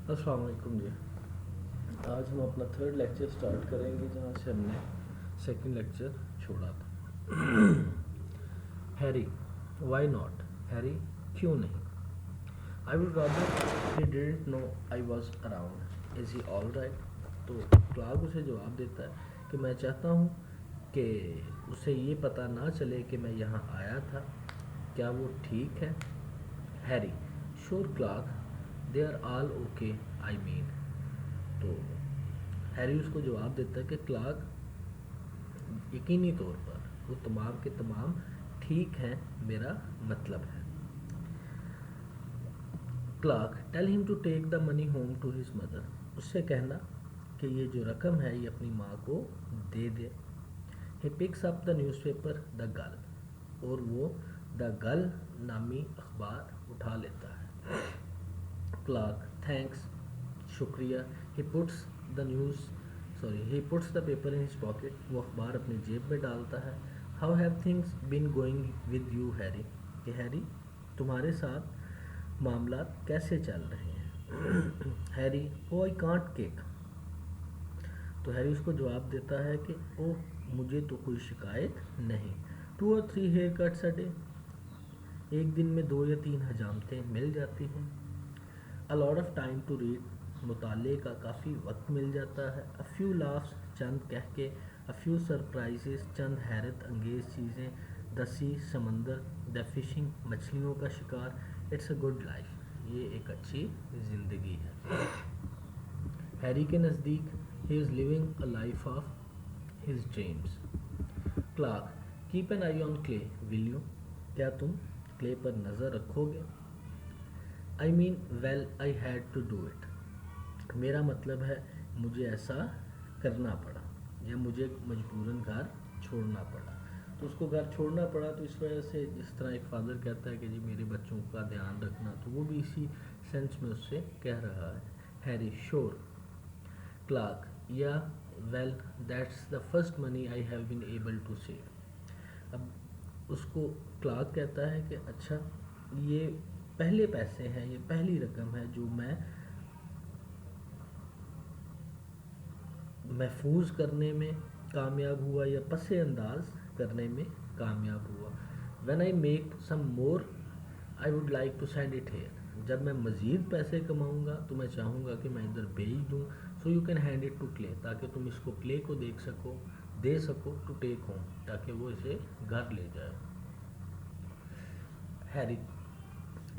अस्सलाम वालेकुम जी। आज हम अपना थर्ड लेक्चर स्टार्ट करेंगे जहाँ से हमने सेकंड लेक्चर छोड़ा था। Harry, why not? हैरी, क्यों नहीं? I would rather he didn't know I was around. Is he all right? तो क्लार्क उसे जवाब देता है कि मैं चाहता हूँ कि उसे ये पता ना चले कि मैं यहाँ आया था। क्या वो ठीक है? Harry, sure Clark, they are all okay, I mean. तो हैरी उसको जवाब देता है कि क्लार्क, यकीनी तौर पर वो तमाम के तमाम ठीक हैं, मेरा मतलब है। Clark, tell him to take the money home to his mother. उससे कहना कि ये जो रकम है ये अपनी माँ को दे दे। He picks up the newspaper the gal, और वो द गल नामी अखबार उठा लेता है। क्लार्क, थैंक्स, शुक्रिया। He puts the news he puts the paper in his pocket. वो अखबार अपनी जेब में डालता है। How have things been going with you Harry? कि हैरी, तुम्हारे साथ मामला कैसे चल रहे हैं? Harry, oh I can't cake. तो हैरी उसको जवाब देता है कि ओह, मुझे तो कोई शिकायत नहीं। 2 और 3 हेयर कट्स अ डे, एक दिन में 2 या 3 हजामतें मिल जाती हैं। A lot of time to read, मुताले का काफ़ी वक्त मिल जाता है। अ फ्यू लाफ्स, चंद कह के। अ फ्यू सरप्राइजेस, चंद हैरत अंगेज़ चीज़ें। द सी, समंदर। द फिशिंग, मछलियों का शिकार। इट्स अ गुड लाइफ, ये एक अच्छी ज़िंदगी है। हैरी के नज़दीक he is living a life of his dreams. Clark, keep an eye on Clay, will you? क्या तुम क्ले पर नज़र रखोगे? I mean, well, I had to do it. मेरा मतलब है, मुझे ऐसा करना पड़ा, या मुझे मजबूरन घर छोड़ना पड़ा। तो उसको घर छोड़ना पड़ा तो इस वजह से, जिस तरह एक फादर कहता है कि जी मेरे बच्चों का ध्यान रखना, तो वो भी इसी सेंस में उससे कह रहा है। Harry, sure. Clark, yeah, well, that's the first money I have been able to save. अब उसको क्लार्क कहता है कि अच्छा, ये पहले पैसे हैं, ये पहली रकम है जो मैं महफूज करने में कामयाब हुआ, या पसे अंदाज करने में कामयाब हुआ। When I make some more I would like to send it here. जब मैं मज़ीद पैसे कमाऊंगा तो मैं चाहूँगा कि मैं इधर भेज दूँ। So you can hand it to Clay, ताकि तुम इसको क्ले को दे सको टू टेक होम, ताकि वो इसे घर ले जाए। Harry,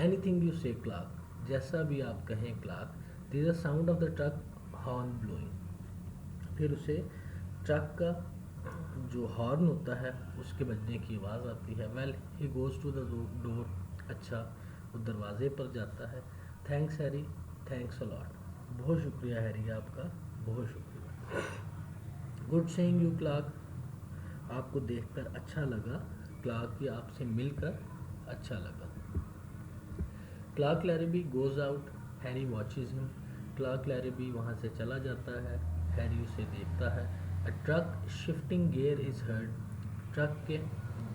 anything you say Clark, जैसा भी आप कहें Clark. This a sound of the truck horn blowing. फिर उसे ट्रक का जो हॉर्न होता है उसके बजने की आवाज़ आती है। Well, he goes to the door. अच्छा, वो दरवाजे पर जाता है। Thanks Harry, thanks a lot. बहुत शुक्रिया हैरी, आपका बहुत शुक्रिया। गुड सेइंग यू क्लार्क, आपको देखकर अच्छा लगा। क्लार्क, की आपसे मिलकर अच्छा लगा। Clark Larrabee goes out, Harry watches him. Clark Larrabee वहाँ से चला जाता है, हैरी उसे देखता है। A truck shifting gear is heard, truck के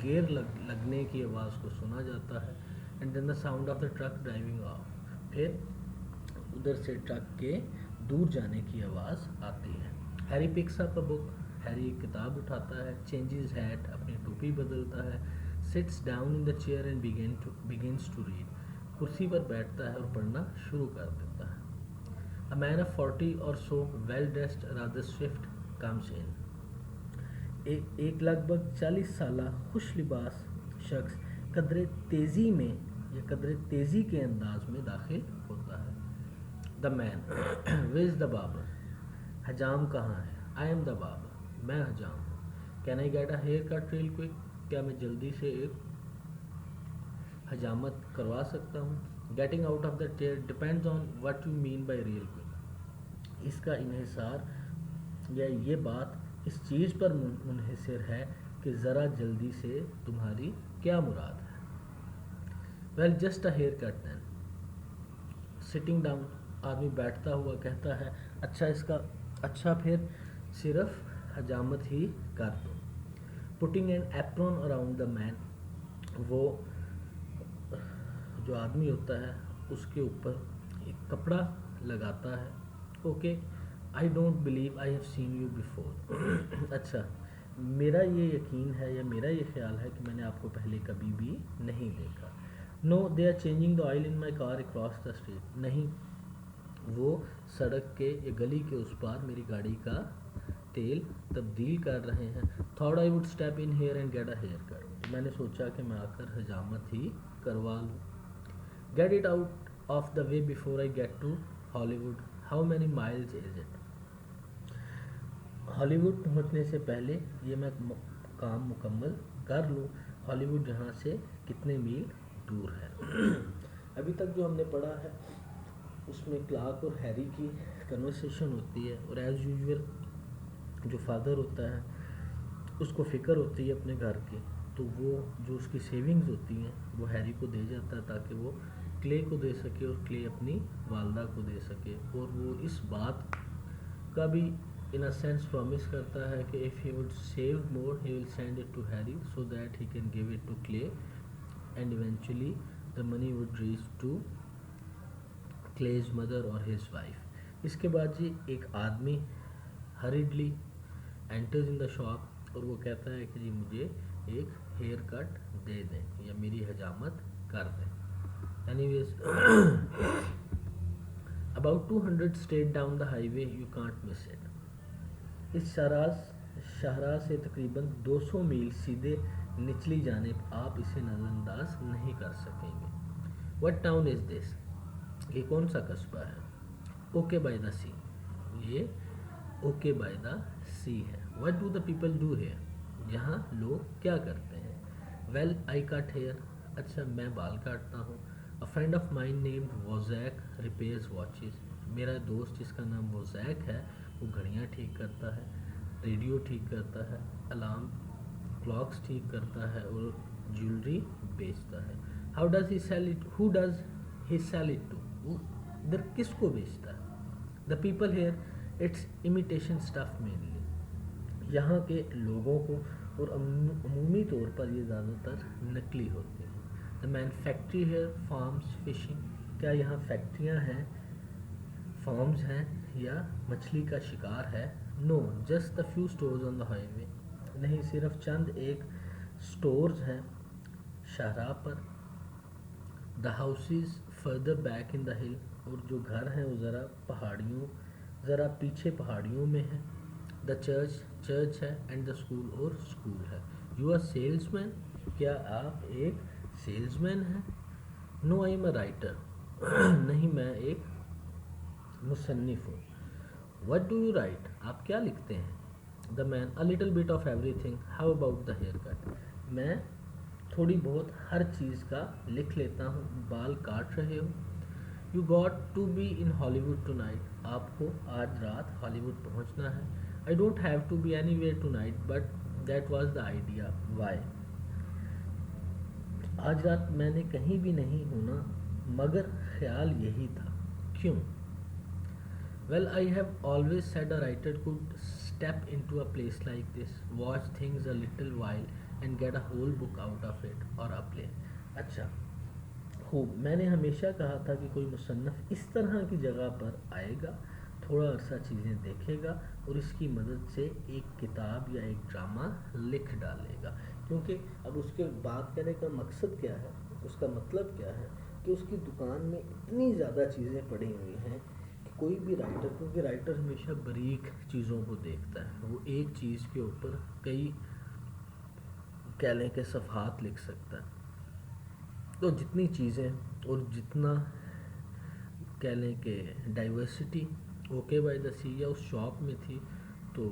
गियर लगने की आवाज़ को सुना जाता है। And then the sound of the truck driving off, फिर उधर से ट्रक के दूर जाने की आवाज़ आती है। Harry picks up a book, Harry एक किताब उठाता है। चेंजेस हैट, अपनी टोपी बदलता है। Sits down in the chair and begins to read, कुर्सी पर बैठता है और पढ़ना शुरू कर देता है। A man of 40 or so, well dressed, rather swift, comes in. एक लगभग 40 साल खुश लिबास शख्स कदरे तेज़ी में, या कदरे तेज़ी के अंदाज में दाखिल होता है। The man, where's the barber? हजाम कहाँ है? आई एम द बाबर, मैं हजाम हूँ। Can I get a hair cut real quick? क्या मैं जल्दी से एक हजामत करवा सकता हूँ? Getting out of the chair depends on what you mean by real quick. इसका इन्हिसार, या ये बात इस चीज़ पर मुनहसर है कि ज़रा जल्दी से तुम्हारी क्या मुराद है। Well, just a hair cut then. Sitting down, आदमी बैठता हुआ कहता है, अच्छा, इसका अच्छा, फिर सिर्फ हजामत ही कर दो। Putting an apron around the man, वो जो आदमी होता है उसके ऊपर एक कपड़ा लगाता है। Okay, I don't believe I have seen you before. अच्छा, मेरा ये यकीन है या मेरा ये ख्याल है कि मैंने आपको पहले कभी भी नहीं देखा। No they are changing the oil in my car across the street. नहीं, वो सड़क के या गली के उस पार मेरी गाड़ी का तेल तब्दील कर रहे हैं। Thought I would step in here and get a hair cut. मैंने सोचा कि मैं आकर हजामत ही करवा लूँ। Get it out of the way before I get to Hollywood. How many miles is it? Hollywood पहुंचने से पहले ये मैं काम मुकम्मल कर लूँ। हॉलीवुड जहाँ से कितने मील दूर है? अभी तक जो हमने पढ़ा है उसमें क्लार्क और हैरी की कन्वर्सेशन होती है, और एज़ यूजुअल जो फादर होता है उसको फ़िक्र होती है अपने घर की, तो वो जो उसकी सेविंग्स होती हैं वो हैरी को दे जाता है ताकि वो क्ले को दे सके और क्ले अपनी वालदा को दे सके। और वो इस बात का भी इन अ सेंस प्रॉमिस करता है कि if he would save more he will send it to Harry so that he can give it to Clay and eventually the money would reach to Clay's mother और his wife. इसके बाद जी एक आदमी hurriedly enters in the shop और वो कहता है कि जी मुझे एक हेयर कट दे दें या मेरी हजामत कर दें। Anyways, about 200 straight down the highway you can't miss it. इस शाहराह से तकरीबन 200 मील सीधे निचली जानिब आप इसे नज़रअंदाज नहीं कर सकेंगे। What town is this? ये कौन सा कस्बा है? Okay by the sea. ये ओके बाय द सी है। What do the people do here? यहाँ लोग क्या करते हैं? Well I cut hair. अच्छा, मैं बाल काटता हूँ। A friend of mine named Wojack repairs watches. मेरा दोस्त जिसका नाम वोजैक है वो घड़ियाँ ठीक करता है, रेडियो ठीक करता है, अलार्म क्लॉक्स ठीक करता है और ज्वेलरी बेचता है। How does he sell it? Who does he sell it to? वो इधर किसको बेचता है? The people here it's imitation stuff mainly. यहाँ के लोगों को, और अमूमी तौर पर ये ज़्यादातर नकली होते हैं। The manufactory here farms fishing. क्या यहाँ फैक्ट्रियाँ हैं, फार्म्स हैं या मछली का शिकार है? No, just the few stores on the highway. नहीं, सिर्फ चंद एक स्टोर्स हैं शाहराह पर। The houses further back in the hill. और जो घर हैं वो ज़रा पीछे पहाड़ियों में है। द चर्च है एंड द स्कूल, और स्कूल है। You are salesman? क्या आप एक सेल्समैन हैं? No, I am a writer. नहीं, मैं एक मुसन्निफ हूँ। What do you write? आप क्या लिखते हैं? The man a little bit of everything. How about the hair cut? मैं थोड़ी बहुत हर चीज़ का लिख लेता हूँ। बाल काट रहे हो? You got to be in Hollywood tonight. आपको आज रात हॉलीवुड पहुँचना है। I don't have to be anywhere tonight but that was the idea. Why? आज रात मैंने कहीं भी नहीं होना, मगर ख्याल यही था। क्यों? Well, I have always said a writer could step into a place like this, watch things a little while and get a whole book out of it or a play. अच्छा, खूब। मैंने हमेशा कहा था कि कोई मुसन्नफ़ इस तरह की जगह पर आएगा, थोड़ा अरसा चीज़ें देखेगा और इसकी मदद से एक किताब या एक ड्रामा लिख डालेगा। क्योंकि अब उसके बात करने का मकसद क्या है, उसका मतलब क्या है कि उसकी दुकान में इतनी ज़्यादा चीज़ें पड़ी हुई हैं कि कोई भी राइटर, क्योंकि राइटर हमेशा बारीक चीज़ों को देखता है, वो एक चीज़ के ऊपर कई कह लें कि सफ़हात लिख सकता है। तो जितनी चीज़ें और जितना कह लें कि डाइवर्सिटी ओके बाय द सी या उस शॉप में थी, तो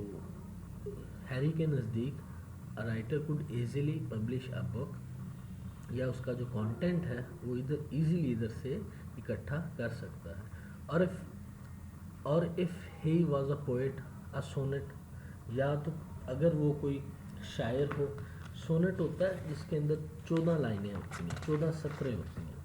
हैरी के नज़दीक अ writer could easily publish a book, या उसका जो कंटेंट है वो इधर ईज़िली इधर से इकट्ठा कर सकता है। और if he was a poet a sonnet, या तो अगर वो कोई शायर हो। सोनेट होता है जिसके अंदर 14 लाइनें होती हैं, 14 सत्रें होती हैं।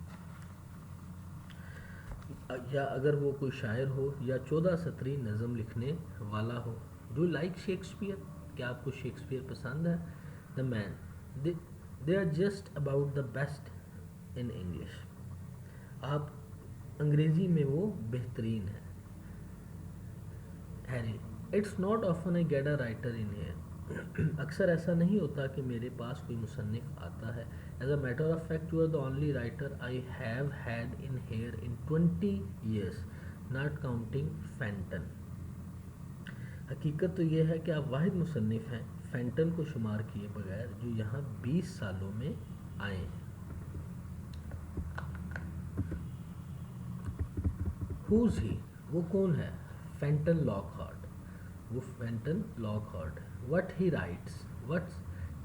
या अगर वो कोई शायर हो या 14 सतरी नज़म लिखने वाला हो। Do like Shakespeare? क्या आपको शेक्सपियर पसंद है? The man they are just about the best in English. आप अंग्रेज़ी में वो बेहतरीन है। Harry, it's not often I get a writer in here. अक्सर ऐसा नहीं होता कि मेरे पास कोई मुसन्निफ आता है। As a matter of fact you are the only writer I have had in here in 20 years, not counting Fenton. हकीकत तो यह है कि आप वाहिद मुसन्निफ हैं फैंटन को शुमार किए बगैर जो यहाँ 20 सालों में आए हैं। हुज ही, वो कौन है? फैंटन लॉकहार्ट, वो फैंटन लॉकहार्ट है। व्हाट्स ही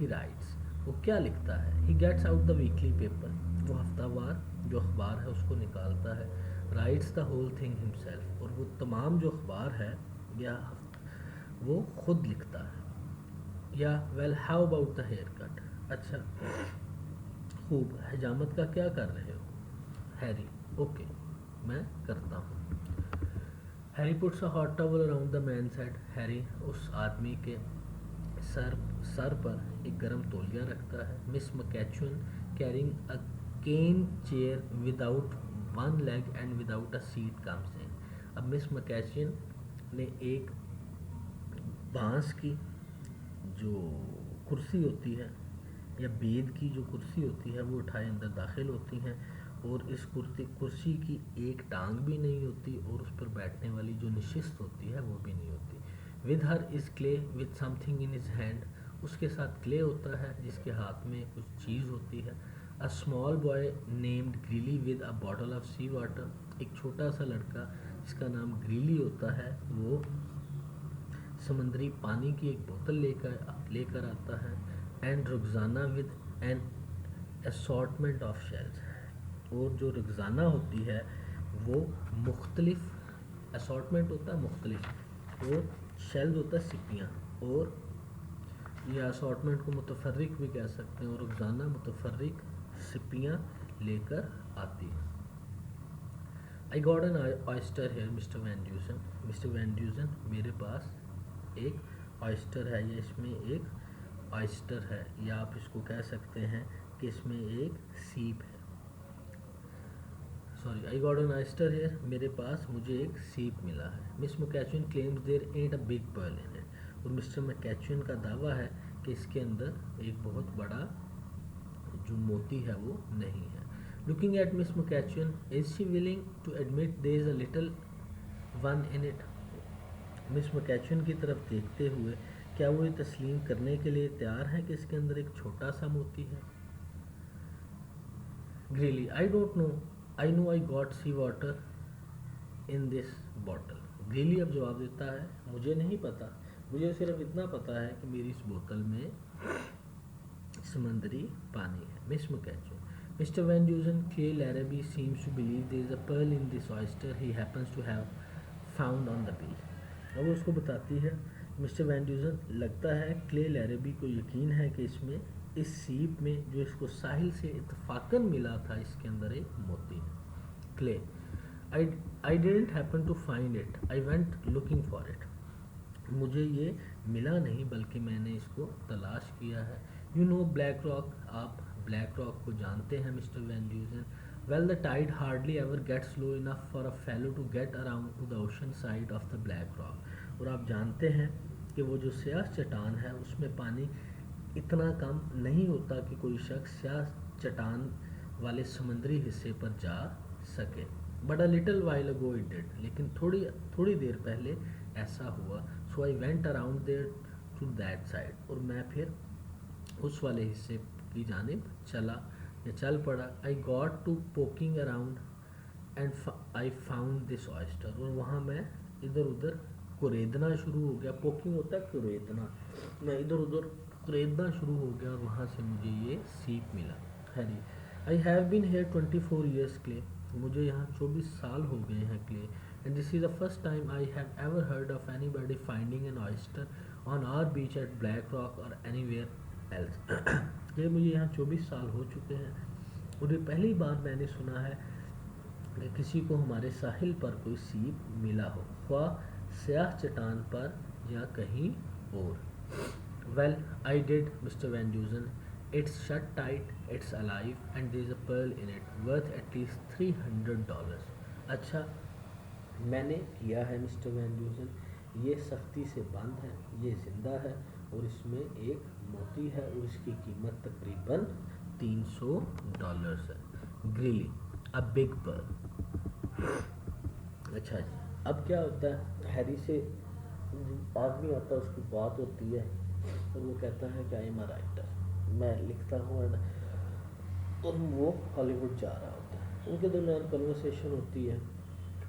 राइट्स, वो क्या लिखता है? He gets out the weekly paper, वो हफ्तावार जो अखबार है उसको निकालता है। Writes the whole thing himself, और वो तमाम जो अखबार है या वो खुद लिखता है। Yeah well how about the hair cut, अच्छा खूब, हजामत का क्या कर रहे हो? हैरी, ओके मैं करता हूँ। Harry puts a hot towel around the man's head, हैरी उस आदमी के सर पर एक गर्म तौलिया रखता है। Miss McCutcheon carrying a cane chair without one leg and without a seat comes in. अब मिस मैकचुअन ने एक बांस की जो कुर्सी होती है या बेद की जो कुर्सी होती है वो उठाए अंदर दाखिल होती हैं, और इस कुर्सी की एक टांग भी नहीं होती और उस पर बैठने वाली जो नशिस्त होती है वो भी नहीं होती। With her is clay with something in his hand, उसके साथ क्ले होता है जिसके हाथ में कुछ चीज़ होती है। A small boy named Greely with a bottle of sea water, एक छोटा सा लड़का जिसका नाम ग्रीली होता है वो समंदरी पानी की एक बोतल लेकर आता है। And Rukhsana with an assortment of shells, और जो रुखसाना होती है वो मुख्तलिफ, असॉर्टमेंट होता है मुख्तलिफ, और शेल्स होता है सिपियाँ, और यह असॉर्टमेंट को मुतफर्रिक भी कह सकते हैं, और रुखसाना मुतफर्रिक सिपियाँ लेकर आती है। I got an oyster here mister Van Deusen, mister Van Deusen मेरे पास एक ऑयस्टर है, या इसमें एक ऑयस्टर है, या आप इसको कह सकते हैं कि इसमें एक सीप है। Sorry, I got an oyster here, मेरे पास मुझे एक सीप मिला है। Miss McCutcheon claims there ain't a big pearl in it, और मिस्टर मैकचुअन का दावा है कि इसके अंदर एक बहुत बड़ा जो मोती है वो नहीं है। Looking at Miss McCutcheon, is she willing to admit there is a little one in it? Miss McCutcheon की तरफ देखते हुए क्या वो ये तस्लीम करने के लिए तैयार है कि इसके अंदर एक छोटा सा मोती है? Greely, I don't know, I know I got sea water in this bottle. Greely अब जवाब देता है, मुझे नहीं पता, मुझे सिर्फ इतना पता है कि मेरी इस बोतल में समंदरी पानी है। Miss McCutcheon, Mister Van Dusen, के Larrabee seems to believe there is a pearl in this oyster he happens to have found on the beach. अब वो उसको बताती है, मिस्टर वैन ड्यूजन, लगता है क्ले लैरबी को यकीन है कि इसमें, इस सीप में जो इसको साहिल से इत्तफाकन मिला था, इसके अंदर एक मोती है। Clay, I didn't happen to find it, I went looking for it, मुझे ये मिला नहीं बल्कि मैंने इसको तलाश किया है। यू नो ब्लैक रॉक, आप ब्लैक रॉक को जानते हैं Mister Van Dusen? Well the tide hardly ever gets low enough for a fellow to get around to the ocean side of the Black Rock, और आप जानते हैं कि वो जो स्याह चट्टान है उसमें पानी इतना कम नहीं होता कि कोई शख्स स्याह चट्टान वाले समुद्री हिस्से पर जा सके। But a little while ago it did, लेकिन थोड़ी देर पहले ऐसा हुआ। So I went around there to that side, और मैं फिर उस वाले हिस्से की जानिब चल पड़ा। I got to poking around and I found this oyster, और वहाँ मैं इधर उधर कुरेदना शुरू हो गया। पोकिंग होता है कुरेदना, मैं इधर उधर कुरेदना शुरू हो गया और वहाँ से मुझे ये सीप मिला। Harry, I have been here 24 years Clay, मुझे यहाँ 24 साल हो गए हैं Clay, and this is the first time I have ever heard of anybody finding an oyster on our beach at Black Rock or anywhere else. ये मुझे यहाँ 24 साल हो चुके हैं और ये पहली बार मैंने सुना है कि किसी को हमारे साहिल पर कोई सीप मिला हो, ख्वाह स्याह चट्टान पर या कहीं और। Well I did Mister Van Dusen, it's shut tight, it's alive, and there's a pearl in it worth at least $300. अच्छा, मैंने किया है मिस्टर वैन ड्यूजन, ये सख्ती से बंद है, ये ज़िंदा है और इसमें एक मोती है और इसकी कीमत तकरीबन $300 है। ग्रिली, अ बिग पर्ल। अच्छा जी, अब क्या होता है, हैरी से आदमी आता है, उसकी बात होती है और वो कहता है कि आई एम अ राइटर, मैं लिखता हूँ और वो हॉलीवुड जा रहा होता है। उनके दरमियान कन्वर्सेशन होती है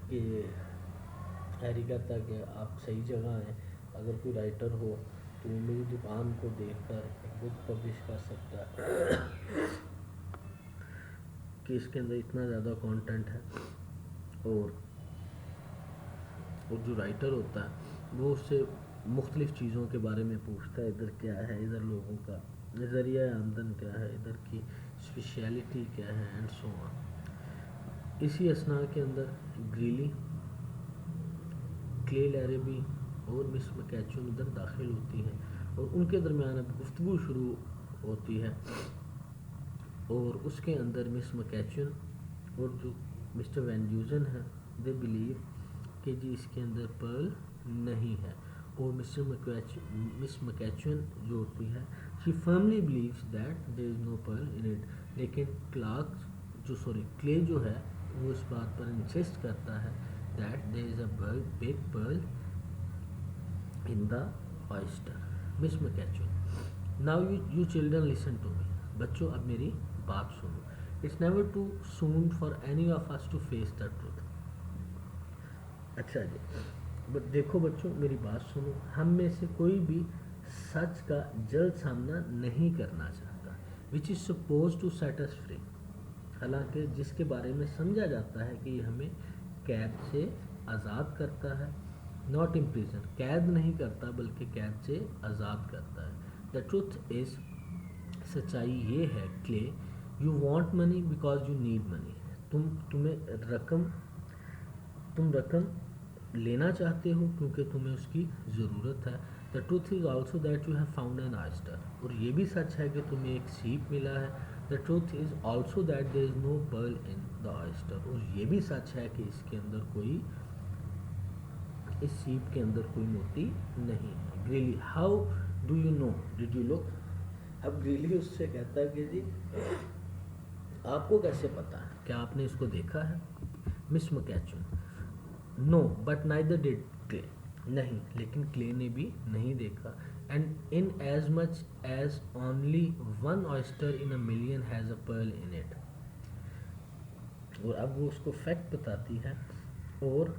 कि हैरी कहता है कि आप सही जगह हैं, अगर कोई राइटर हो तो वो मेरी दुकान को देखकर एक बुक पब्लिश कर सकता है कि इसके अंदर इतना ज़्यादा कंटेंट है। और जो राइटर होता है वो उससे मुख्तलिफ़ चीज़ों के बारे में पूछता है, इधर क्या है, इधर लोगों का नज़रिया आमदन क्या है, इधर की स्पेशलिटी क्या है एंड सो ऑन। इसी असना के अंदर ग्रीली, क्ले लैरेबी और मिस मैकैचन उधर दाखिल होती हैं और उनके दरमियान अब गुफ्तगू शुरू होती है। और उसके अंदर मिस मैकैचन और जो मिस्टर वैन ड्यूजन है, दे बिलीव कि जी इसके अंदर पर्ल नहीं है। और मिस मैकैचन जो होती है, she firmly believes that there is no pearl in it. लेकिन क्ले जो है वो इस बात पर इंसिस्ट करता है that there is a big pearl in the oyster. Miss McCutcheon, now you children listen to me. बच्चों अब मेरी बात सुनो। It's never too soon for any of us to face the truth. अच्छा जी, बट देखो बच्चों मेरी बात सुनो, हम में से कोई भी सच का जल्द सामना नहीं करना चाहता, which is suppose to set us free. हालांकि जिसके बारे में समझा जाता है कि ये हमें कैद से आज़ाद करता है, नॉट इम्प्रिजन, कैद नहीं करता बल्कि कैद से आज़ाद करता है। द ट्रूथ इज़, सच्चाई ये है clay, you want money because you need money. तुम रकम लेना चाहते हो क्योंकि तुम्हें उसकी ज़रूरत है। The truth is also that you have found an oyster, और ये भी सच है कि तुम्हें एक सीप मिला है। The truth is also that there is no pearl in the oyster, और ये भी सच है कि इस सीप के अंदर कोई मोती नहीं है। Greeley, how do you know, did you look. अब ग्रीली उससे कहता है कि जी आपको कैसे पता है, क्या आपने इसको देखा है। Miss McEachern, no but neither did Clay, नहीं लेकिन क्ले ने भी नहीं देखा। And in as much as only one oyster in a million has a pearl in it. और अब वो उसको फैक्ट बताती है, और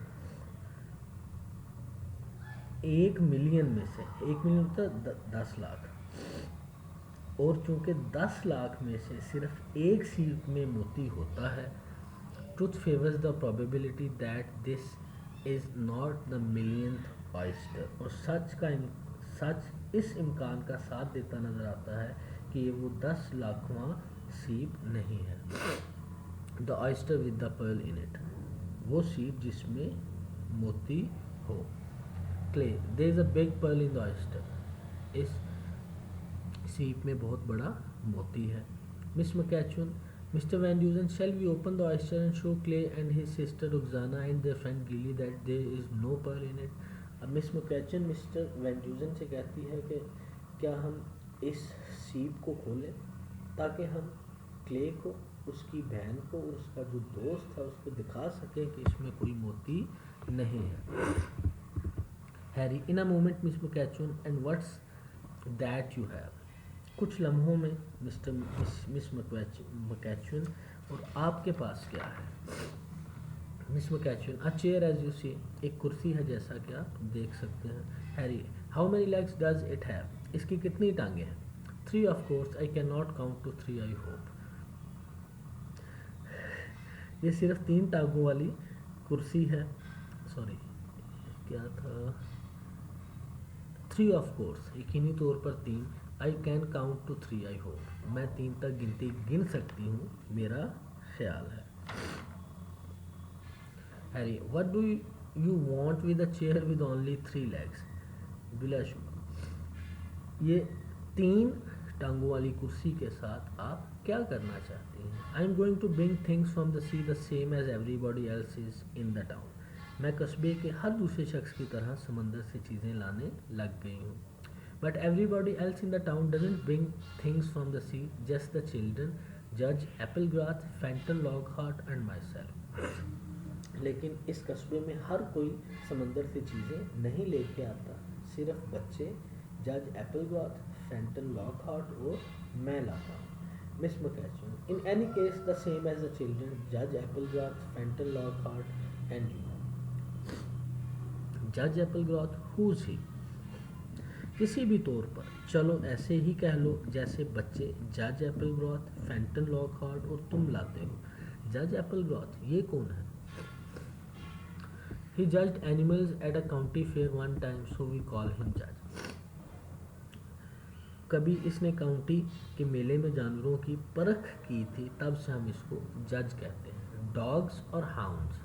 1 मिलियन में से, 1 मिलियन होता है 10 लाख, और चूंकि 10 लाख में से सिर्फ एक सीप में मोती होता है, truth favours the probability that this is not the millionth oyster. और सच इस इम्कान का साथ देता नज़र आता है कि ये वो 10 लाखवां सीप नहीं है। The oyster with the pearl in it, वो सीप जिसमें मोती हो। Clay, there is a big pearl in the oyster, इस सीप में बहुत बड़ा मोती है। Miss McEachern, Mr. Van Dusen, shall we open the oyster and show Clay and his sister Roxana and their friend Gilly that there is no pearl in it? अब miss मैकैचन mister Van ड्यूजन से कहती है कि क्या हम इस सीप को खोलें ताकि हम क्ले को, उसकी बहन को और उसका जो दोस्त है उसको दिखा सकें कि इसमें कोई मोती नहीं है। Harry, in a moment miss McEachern, and what's that you have. कुछ लम्हों में मिस मैकैचन, और आपके पास क्या है। Miss McEachern, a chair as you see, एक कुर्सी है जैसा कि आप देख सकते हैं। Harry, how many legs does it have, इसकी कितनी टांगें हैं। 3 of course, I can not count to 3 I hope. ये सिर्फ 3 टांगों वाली कुर्सी है, सॉरी क्या था, 3 ऑफ कोर्स, यकीनी तौर पर 3। I can count to 3 I hope, मैं 3 तक गिनती गिन सकती हूँ, मेरा ख्याल है। Harry, what do you want with a chair with only 3 legs. बिलाशुबा, ये 3 टांगों वाली कुर्सी के साथ आप क्या करना चाहती हैं? I am going to bring things from the sea the same as everybody else is in the town. मैं कस्बे के हर दूसरे शख्स की तरह समंदर से चीज़ें लाने लग गई हूँ। But everybody else in the town doesn't bring things from the sea, just the children, जज Applegarth, Fenton Lockhart and myself. लेकिन इस कस्बे में हर कोई समंदर से चीज़ें नहीं लेके आता, सिर्फ बच्चे, जज एप्पलग्राथ, फैंटन लॉकहार्ट और मैं लाता हूँ। Miss McCutchen, in any case the same as the children, जज Applegarth, Fenton Lockhart and you. जज एप्पलग्राथ, हु इज ही? किसी भी तौर पर चलो ऐसे ही कह लो जैसे बच्चे जज एप्पलग्राथ, फैंटन लॉकहार्ट और तुम लाते हो। जज एप्पलग्राथ, ये कौन है? He judged animals at a county fair one time, so we call him judge. कभी इसने काउंटी के मेले में जानवरों की परख की थी, तब से हम इसको जज कहते हैं। डॉग्स और हाउंड्स,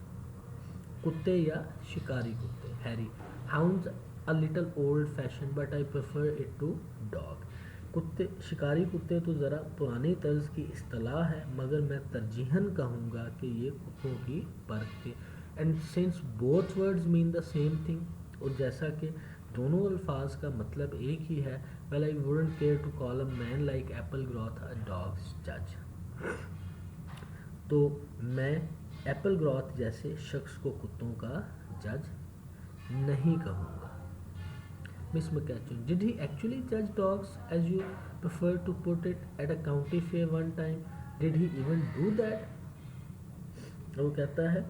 कुत्ते या शिकारी कुत्ते। Harry, hounds a little old fashion but I prefer it to dog. कुत्ते, शिकारी कुत्ते तो ज़रा पुरानी तर्ज की इस्तिलाह है, मगर मैं तरजीहन कहूँगा कि ये कुत्तों की परख थी। And since both words mean the same thing, और जैसा कि दोनों अल्फाज का मतलब एक ही है, well I wouldn't care to call a man like Applegarth a dog's जज। तो मैं एप्पलग्रॉथ जैसे शख्स को कुत्तों का जज नहीं कहूँगा। Miss McCutcheon, did he actually जज dogs as you prefer to put it at a county fair one time? Did he even do that? वो कहता है,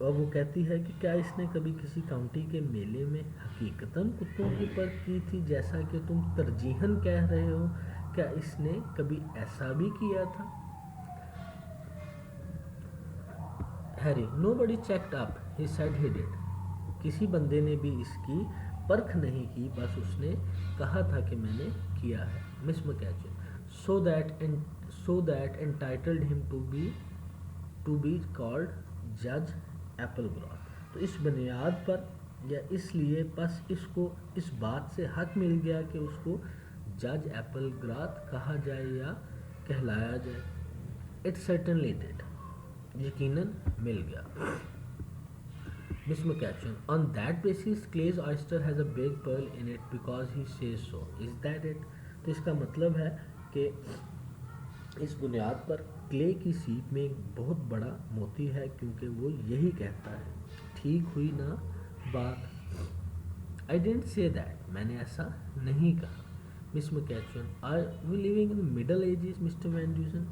और वो कहती है कि क्या इसने कभी किसी काउंटी के मेले में हकीकतन कुत्तों की परख की थी जैसा कि तुम तरजीहन कह रहे हो? क्या इसने कभी ऐसा भी किया था? Harry, nobody checked up, he said he did. किसी बंदे ने भी इसकी परख नहीं की, बस उसने कहा था कि मैंने किया है। Miss McEachern, so that entitled him to be called जज एप्पलग्रॉथ। तो इस बुनियाद पर या इसलिए बस इसको इस बात से हक मिल गया कि उसको जज एप्पलग्रॉथ कहा जाए या कहलाया जाए। इट सर्टेनली डिड, यकीनन मिल गया। Miss McEachern, on that basis Clay's oyster has a big pearl in it because he says so, is that it? तो इसका मतलब है कि इस बुनियाद पर क्ले की सीप में एक बहुत बड़ा मोती है क्योंकि वो यही कहता है। ठीक हुई ना बात? आई डेंट से दैट, मैंने ऐसा नहीं कहा। Miss McEachern, are we living in middle ages mister Van Dusen?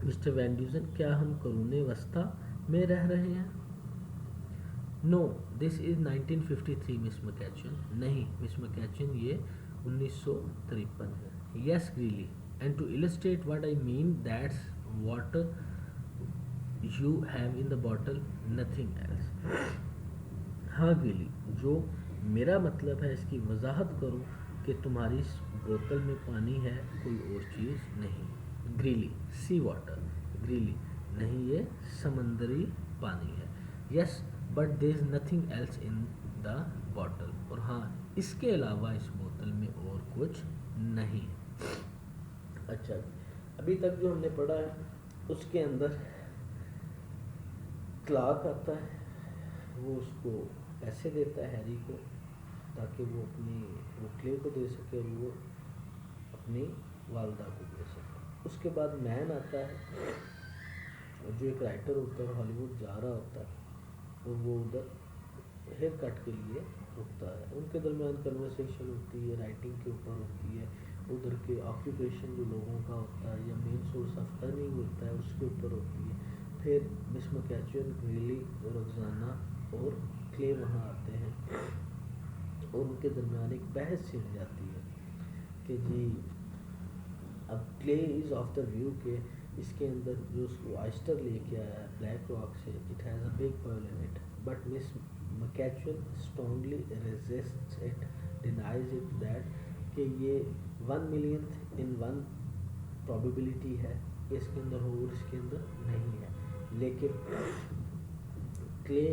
Mister Van Dusen, क्या हम करूने वस्ता में रह रहे हैं? No, this is 1953 miss McEachern. नहीं मिस मैकचन, ये 1953 है। Yes really, and to illustrate what I mean, that's water you have in the bottle, nothing else. हाँ गिली, जो मेरा मतलब है इसकी वजाहत करूँ कि तुम्हारी इस बोतल में पानी है, कोई और चीज़ नहीं। ग्रीली, सी वाटर। ग्रीली, नहीं ये समंदरी पानी है। Yes but there is nothing else in the bottle, और हाँ इसके अलावा इस बोतल में और कुछ नहीं है। अच्छा, अभी तक जो हमने पढ़ा है उसके अंदर क्लार्क आता है, वो उसको पैसे देता है हैरी को ताकि वो क्ले को दे सके और वो अपनी वालदा को दे सके। उसके बाद मैन आता है जो एक राइटर होता है, हॉलीवुड जा रहा होता है और वो उधर हेयर कट के लिए रुकता है। उनके दरमियान कन्वर्सेशन होती है, राइटिंग के ऊपर होती है, उधर के ऑक्यूपेशन जो लोगों का होता है या मेन सोर्स ऑफ अर्निंग होता है उसके ऊपर होती है। फिर मिस मैकचन, ग्रेली और रक्साना और क्ले वहाँ आते हैं और उनके दरमियान एक बहस छिड़ जाती है कि जी अब Clay is of the view के इसके अंदर जो उसको ऑयस्टर लेके आया है ब्लैक रॉक से, it has a big pearl in it, but miss McEachern strongly resists it, denies it that कि ये 1 मिलियंथ इन 1 प्रोबेबिलिटी है कि इसके अंदर हो और इसके अंदर नहीं है। लेकिन क्ले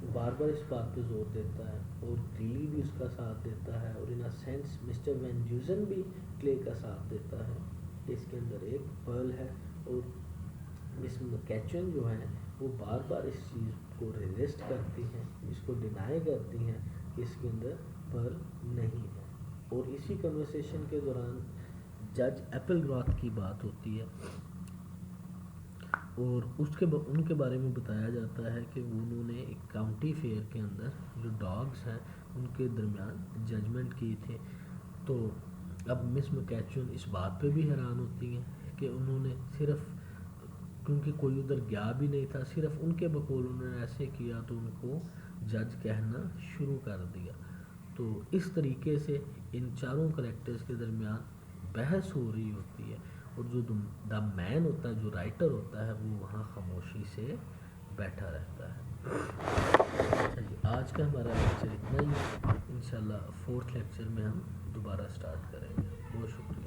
बार बार इस बात पे जोर देता है और रीली भी उसका साथ देता है और इन अ सेंस मिस्टर वैन ड्यूजन भी क्ले का साथ देता है। इसके अंदर एक पर्ल है और मिस मैकचुन जो है वो बार बार इस चीज़ को रेजिस्ट करती हैं, इसको डिनाई करती हैं कि इसके अंदर पर्ल नहीं है। और इसी कन्वर्सेशन के दौरान जज एप्पलग्रॉथ की बात होती है और उनके बारे में बताया जाता है कि उन्होंने एक काउंटी फेयर के अंदर जो डॉग्स हैं उनके दरमियान जजमेंट की थे। तो अब मिस मैकचुन इस बात पे भी हैरान होती हैं कि उन्होंने सिर्फ, क्योंकि कोई उधर गया भी नहीं था, सिर्फ उनके बकौल उन्होंने ऐसे किया तो उनको जज कहना शुरू कर दिया। तो इस तरीके से इन चारों करेक्टर्स के दरमियान बहस हो रही होती है और जो द मैन होता है, जो राइटर होता है, वो वहाँ खामोशी से बैठा रहता है। अच्छा जी, आज का हमारा लेक्चर इतना ही। इंशाल्लाह 4th लेक्चर में हम दोबारा स्टार्ट करेंगे। बहुत शुक्रिया।